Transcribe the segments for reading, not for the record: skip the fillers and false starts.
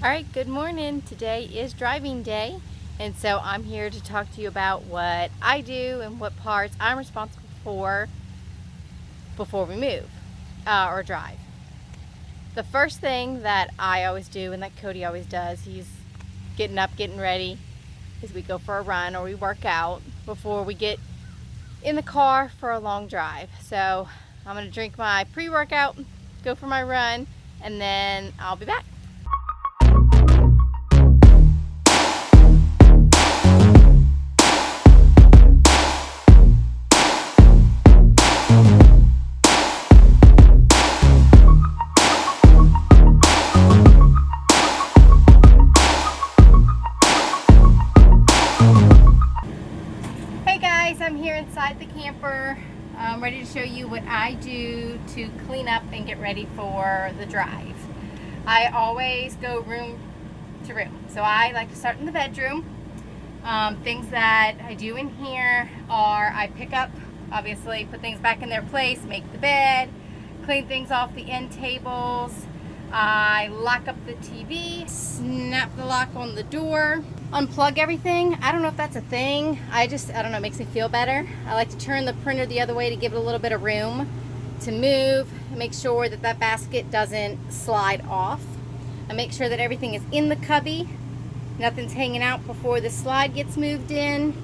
All right, good morning. Today is driving day, and so I'm here to talk to you about what I do and what parts I'm responsible for before we move or drive. The first thing that I always do and that Cody always does, he's getting up, getting ready, is we go for a run or we work out before we get in the car for a long drive. So I'm gonna drink my pre-workout, go for my run, and then I'll be back. I'm here inside the camper. I'm ready to show you what I do to clean up and get ready for the drive. I always go room to room. So I like to start in the bedroom. Things that I do in here are I pick up, obviously put things back in their place, make the bed, clean things off the end tables. I lock up the TV, snap the lock on the door, unplug everything. I don't know if that's a thing. I don't know, it makes me feel better. I like to turn the printer the other way to give it a little bit of room to move and make sure that that basket doesn't slide off. I make sure that everything is in the cubby. Nothing's hanging out before the slide gets moved in.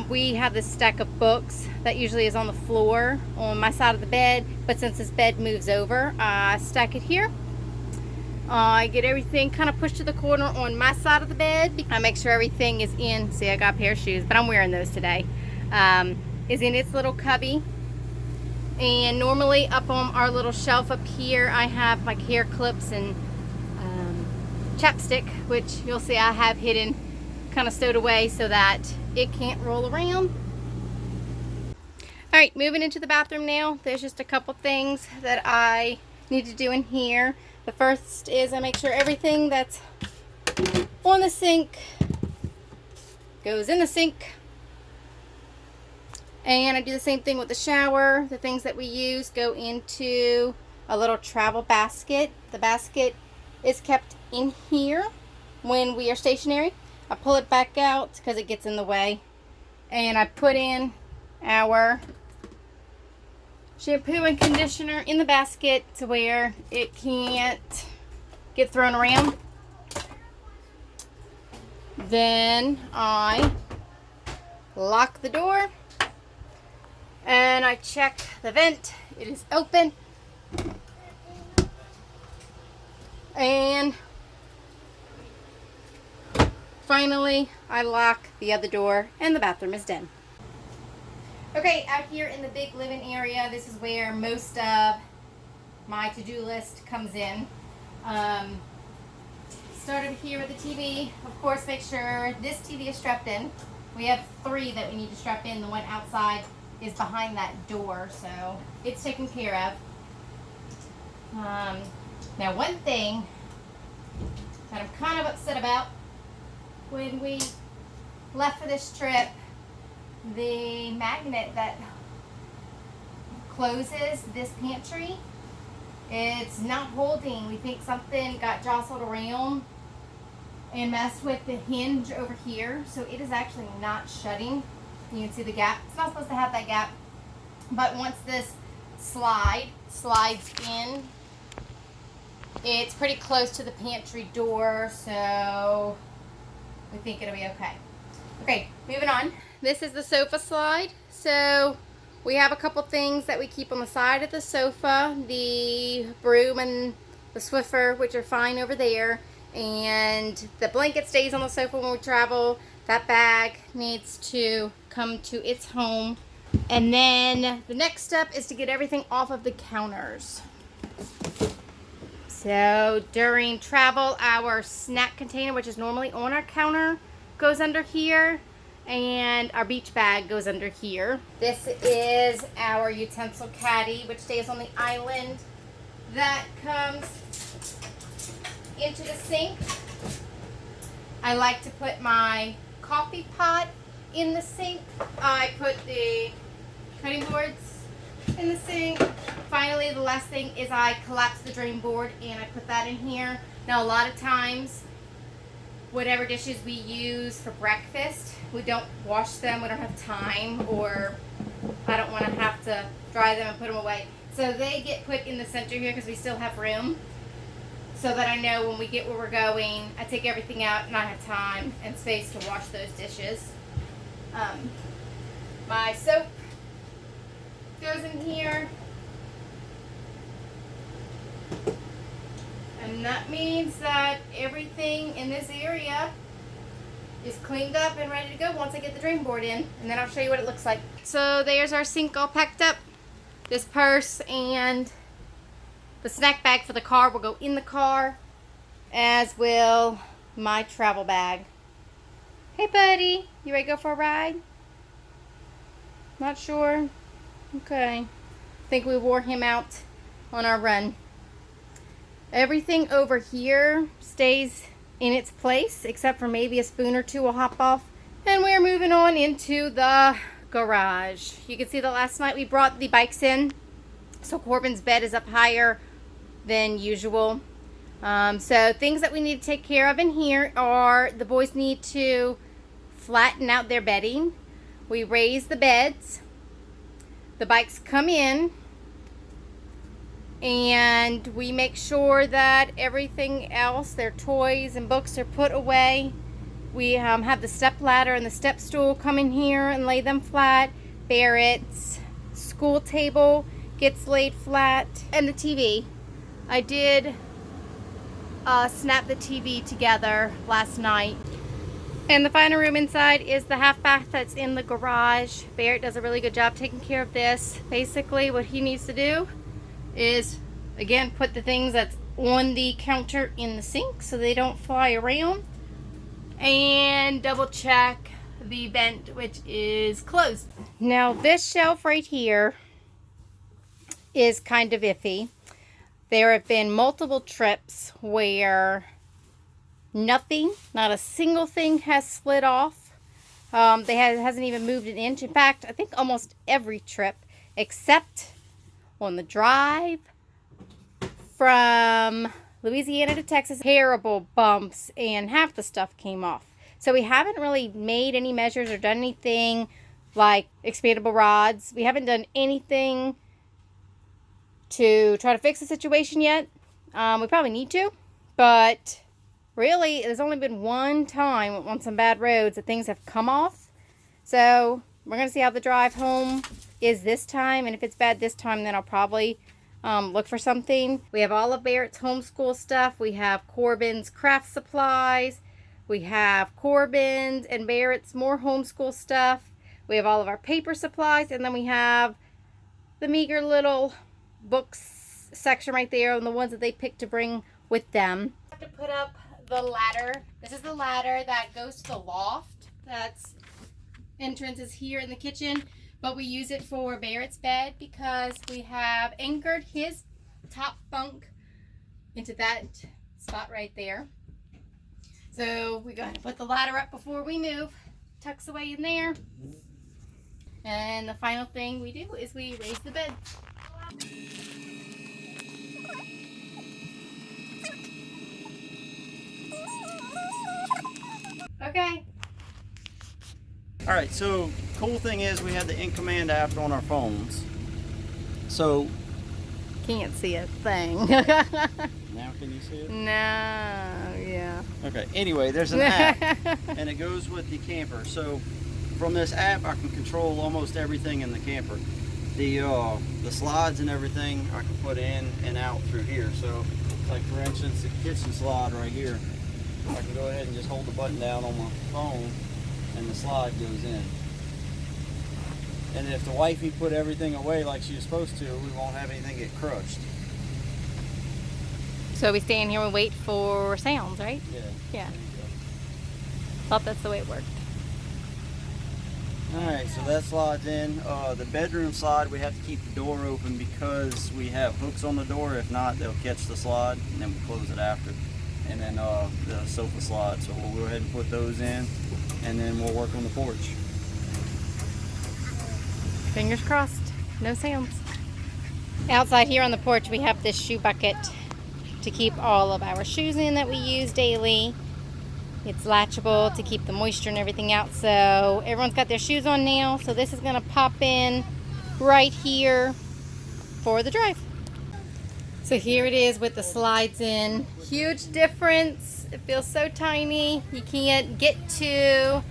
We have this stack of books that usually is on the floor on my side of the bed, but since this bed moves over, I stack it here. I get everything kind of pushed to the corner on my side of the bed. I make sure everything is in, see I got a pair of shoes, but I'm wearing those today, is in its little cubby. And normally up on our little shelf up here, I have like hair clips and chapstick, which you'll see I have hidden, kind of stowed away so that it can't roll around. All right, moving into the bathroom now. There's just a couple things that I need to do in here. The first is I make sure everything that's on the sink goes in the sink. And I do the same thing with the shower. The things that we use go into a little travel basket. The basket is kept in here when we are stationary. I pull it back out because it gets in the way. And I put in our shampoo and conditioner in the basket to where it can't get thrown around. Then I lock the door and I check the vent. It is open. And finally, I lock the other door and the bathroom is done. Okay, out here in the big living area, this is where most of my to-do list comes in. Start over here with the TV. Of course, make sure this TV is strapped in. We have 3 that we need to strap in. The one outside is behind that door, so it's taken care of. Now, one thing that I'm kind of upset about, when we left for this trip, the magnet that closes this pantry, it's not holding. We think something got jostled around and messed with the hinge over here, so it is actually not shutting. You can see the gap. It's not supposed to have that gap, but once this slides in, it's pretty close to the pantry door, so we think it'll be okay. Okay, moving on. This is the sofa slide. So we have a couple things that we keep on the side of the sofa. The broom and the Swiffer, which are fine over there. And the blanket stays on the sofa when we travel. That bag needs to come to its home. And then the next step is to get everything off of the counters. So during travel, our snack container, which is normally on our counter, goes under here, and our beach bag goes under here. This is our utensil caddy, which stays on the island. That comes into the sink. I like to put my coffee pot in the sink. I put the cutting boards in the sink. finally, the last thing is I collapse the drain board and I put that in here. Now, a lot of times, whatever dishes we use for breakfast, we don't wash them, we don't have time, or I don't want to have to dry them and put them away. So they get put in the center here because we still have room, so that I know when we get where we're going, I take everything out and I have time and space to wash those dishes. My soap goes in here. And that means that everything in this area is cleaned up and ready to go once I get the drain board in. And then I'll show you what it looks like. So there's our sink all packed up. This purse and the snack bag for the car will go in the car, as will my travel bag. Hey buddy, you ready to go for a ride? Not sure? Okay. I think we wore him out on our run. Everything over here stays in its place, except for maybe a spoon or two will hop off. And we're moving on into the garage. You can see that last night we brought the bikes in, so Corbin's bed is up higher than usual. So things that we need to take care of in here are the boys need to flatten out their bedding. We raise the beds. The bikes come in. And we make sure that everything else, their toys and books, are put away. We have the step ladder and the step stool come in here and lay them flat. Barrett's school table gets laid flat. And the TV. I did snap the TV together last night. And the final room inside is the half bath that's in the garage. Barrett does a really good job taking care of this. Basically what he needs to do is, again, put the things that's on the counter in the sink so they don't fly around, and double check the vent, which is closed. Now this shelf right here is kind of iffy. There have been multiple trips where nothing, not a single thing has slid off. Hasn't even moved an inch. In fact, I think almost every trip except on the drive from Louisiana to Texas, terrible bumps and half the stuff came off. So we haven't really made any measures or done anything like expandable rods. We haven't done anything to try to fix the situation yet. We probably need to, but really there's only been one time on some bad roads that things have come off. So we're going to see how the drive home is this time, and if it's bad this time, then I'll probably look for something. We have all of Barrett's homeschool stuff. We have Corbin's craft supplies. We have Corbin's and Barrett's more homeschool stuff. We have all of our paper supplies, and then we have the meager little books section right there, and the ones that they picked to bring with them. I have to put up the ladder. This is the ladder that goes to the loft. That's entrance is here in the kitchen. But we use it for Barrett's bed because we have anchored his top bunk into that spot right there. So we go ahead and put the ladder up before we move. Tucks away in there. And the final thing we do is we raise the bed. Okay. All right, so cool thing is we have the In Command app on our phones. So can't see a thing. now can you see it? No, yeah. Okay, anyway, there's an app and it goes with the camper. So from this app I can control almost everything in the camper. The slides and everything I can put in and out through here. So like for instance the kitchen slide right here, I can go ahead and just hold the button down on my phone and the slide goes in. And if the wifey put everything away like she was supposed to, we won't have anything get crushed. So we stand here and wait for sounds, right? Yeah. Yeah. Thought that's the way it worked. Alright, so that slides in. The bedroom slide, we have to keep the door open because we have hooks on the door. If not, they'll catch the slide and then we close it after. And then the sofa slide, so we'll go ahead and put those in and then we'll work on the porch. Fingers crossed. No sounds. Outside here on the porch, we have this shoe bucket to keep all of our shoes in that we use daily. It's latchable to keep the moisture and everything out. So everyone's got their shoes on now. So this is gonna pop in right here for the drive. So here it is with the slides in. Huge difference. It feels so tiny. You can't get to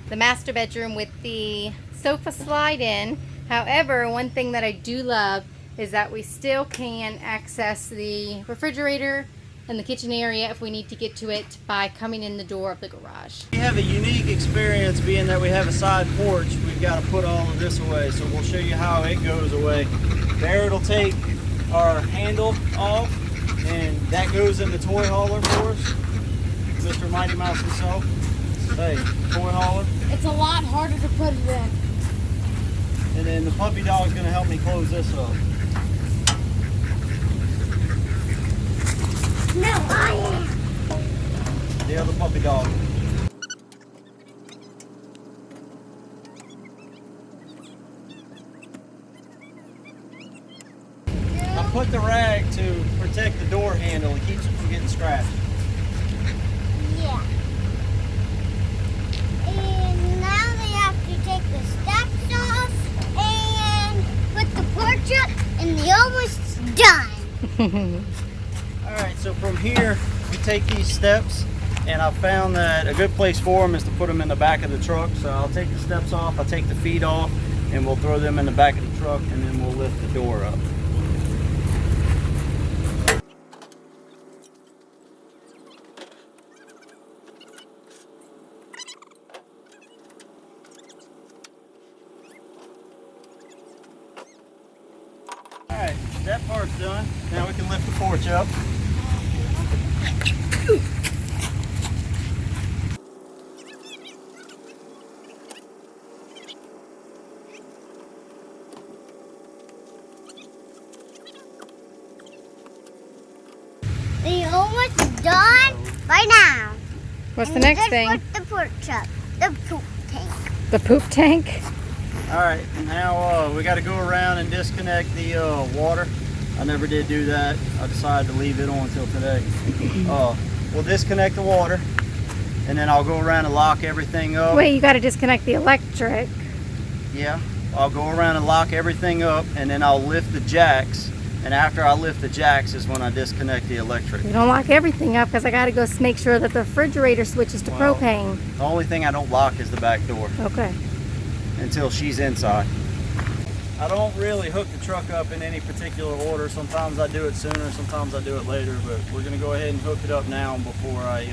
the master bedroom with the sofa slide in. However, one thing that I do love is that we still can access the refrigerator and the kitchen area if we need to get to it by coming in the door of the garage. We have a unique experience being that we have a side porch. We've got to put all of this away, so we'll show you how it goes away. There it'll take our handle off, and that goes in the toy hauler for us. Mr. Mighty Mouse himself. Hey, toy hauler. It's a lot harder to put it in. And then the puppy dog is going to help me close this up. No, I am. The other puppy dog. I put the rag to protect the door handle and keeps it from getting scratched. Yeah. And now they have to take the steps off and put the porch up, and they're almost done. Alright, so from here we take these steps, and I found that a good place for them is to put them in the back of the truck. So I'll take the steps off, I'll take the feet off, and we'll throw them in the back of the truck, and then we'll lift the door up. Alright, that part's done. Now we can lift the porch up. They're almost done right now. What's the And next just thing? Put the porch up. The poop tank. The poop tank. Alright, now we got to go around and disconnect the water. I never did do that. I decided to leave it on until today. We'll disconnect the water, and then I'll go around and lock everything up. Wait, you got to disconnect the electric. Yeah, I'll go around and lock everything up, and then I'll lift the jacks. And after I lift the jacks is when I disconnect the electric. You don't lock everything up because I got to go make sure that the refrigerator switches to Well, propane. The only thing I don't lock is the back door Okay. until she's inside. I don't really hook the truck up in any particular order. Sometimes I do it sooner, sometimes I do it later, but we're gonna go ahead and hook it up now before I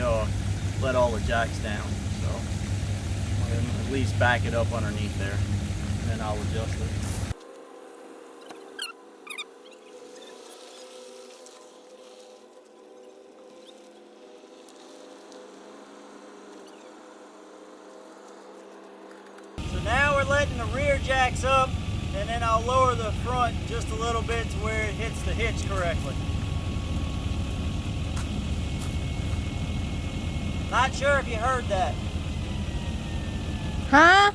let all the jacks down. So I'm gonna at least back it up underneath there, and then I'll adjust it. So now we're letting the rear jacks up, and then I'll lower the front just a little bit to where it hits the hitch correctly. Not sure if you heard that. Huh?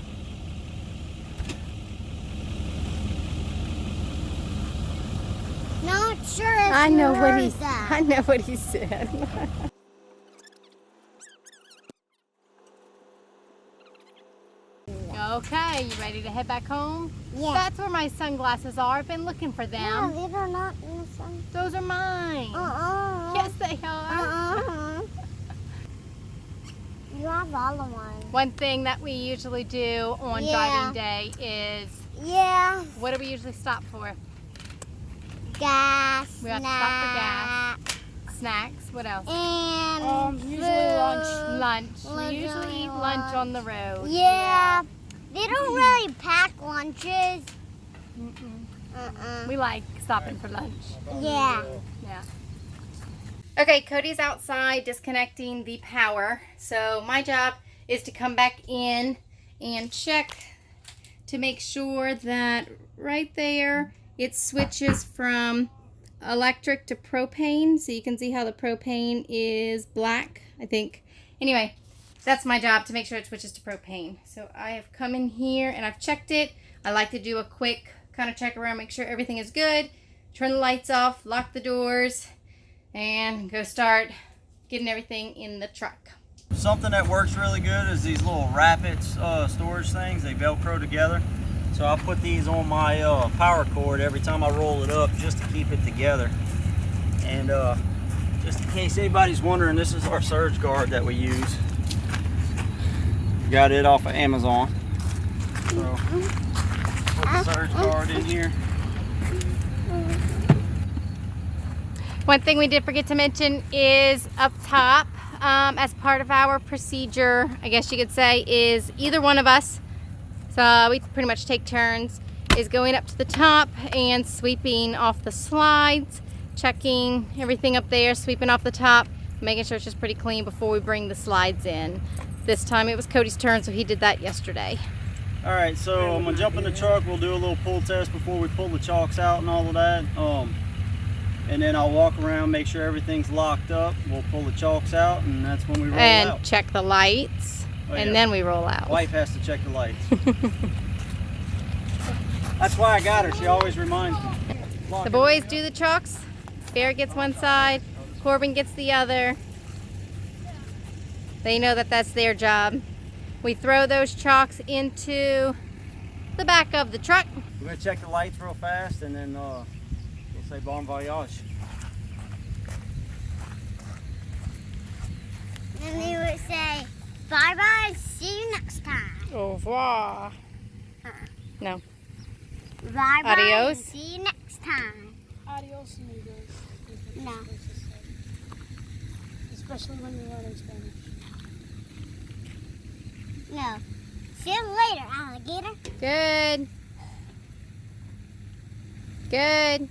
Not sure if I know you what heard he. that. I know what he said. Okay, you ready to head back home? Yeah. That's where my sunglasses are. I've been looking for Yeah, them. they are not in the sun. Those are mine. Yes, they are. You have all of mine. One thing that we usually do on Yeah. driving day is, Yeah. what do we usually stop for? Gas. We have to stop for gas. Snacks. What else? And Usually food. lunch. We usually eat lunch on the road. Yeah. They don't really pack lunches. We like stopping for lunch. Yeah. Yeah. Okay, Cody's outside disconnecting the power. So my job is to come back in and check to make sure that right there it switches from electric to propane. So you can see how the propane is black, I think. Anyway, that's my job, to make sure it switches to propane. So I have come in here and I've checked it. I like to do a quick kind of check around, make sure everything is good. turn the lights off, lock the doors, and go start getting everything in the truck. Something that works really good is these little rapids storage things. They Velcro together. So I'll put these on my power cord every time I roll it up just to keep it together. And just in case anybody's wondering, this is our surge guard that we use. Got it off of Amazon. So put the surge guard in here. One thing we did forget to mention is up top, as part of our procedure, I guess you could say, is either one of us, so we pretty much take turns, is going up to the top and sweeping off the slides, checking everything up there, sweeping off the top, making sure it's just pretty clean before we bring the slides in. This time it was Cody's turn, so he did that yesterday. All right, so I'm gonna jump in the truck. We'll do a little pull test before we pull the chocks out and all of that. And then I'll walk around, make sure everything's locked up. We'll pull the chalks out, and that's when we roll and out. Check the lights, and then we roll out. Wife has to check the lights. That's why I got her. She always reminds me. The boys do the chalks. Bear gets one side, Corbin gets the other. They know that that's their job. We throw those chalks into the back of the truck. We're gonna check the lights real fast, and then we'll say bon voyage. And we would say, bye-bye, see you next time. Au revoir. No. Bye-bye, Adios. see you next time. Adios, amigos. No. Especially when you're learning Spanish. No. See you later, alligator. Good. Good.